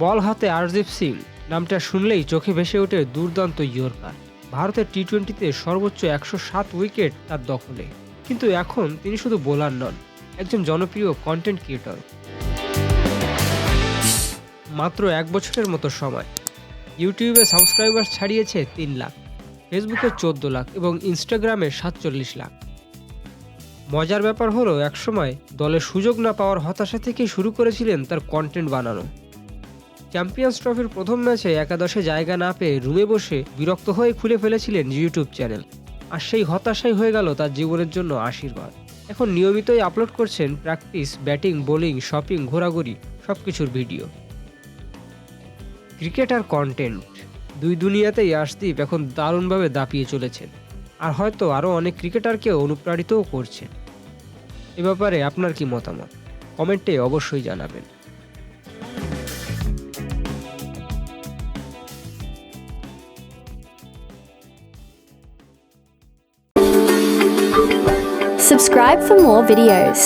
বল হাতে আরদীপ সিং নামটা শুনলেই চোখে ভেসে ওঠে দুর্দান্ত ইয়র্কার। ভারতের টি-20তে সর্বোচ্চ 107 উইকেট তার দখলে। কিন্তু এখন তিনি শুধু বোলার নন, একজন জনপ্রিয় কন্টেন্ট ক্রিয়েটর। মাত্র 1 বছরের মতো সময় ইউটিউবে সাবস্ক্রাইবার ছাড়িয়েছে 3 লাখ, ফেসবুকে 14 লাখ এবং ইনস্টাগ্রামে 47 লাখ। মজার ব্যাপার হলো, একসময় দলে সুযোগ না পাওয়ার হতাশা থেকেই শুরু করেছিলেন তার কন্টেন্ট বানানো। চ্যাম্পিয়ন্স ট্রফির প্রথম ম্যাচে একাদশে জায়গা না পেয়ে রুমে বসে বিরক্ত হয়ে খুলে ফেলেছিলেন ইউটিউব চ্যানেল। আর সেই হতাশাই হয়ে গেল তার জীবনের জন্য আশীর্বাদ। এখন নিয়মিতই আপলোড করছেন প্র্যাকটিস, ব্যাটিং, বোলিং, শপিং, ঘোরাঘুরি সবকিছুর ভিডিও। ক্রিকেট আর কন্টেন্ট দুই দুনিয়াতেই আরদীপ এখন দারুণভাবে দাপিয়ে চলেছেন, আর হয়তো আরও অনেক ক্রিকেটারকেও অনুপ্রাণিতও করছেন। এ ব্যাপারে আপনার কি মতামত? কমেন্টে অবশ্যই জানাবেন। Subscribe for more videos.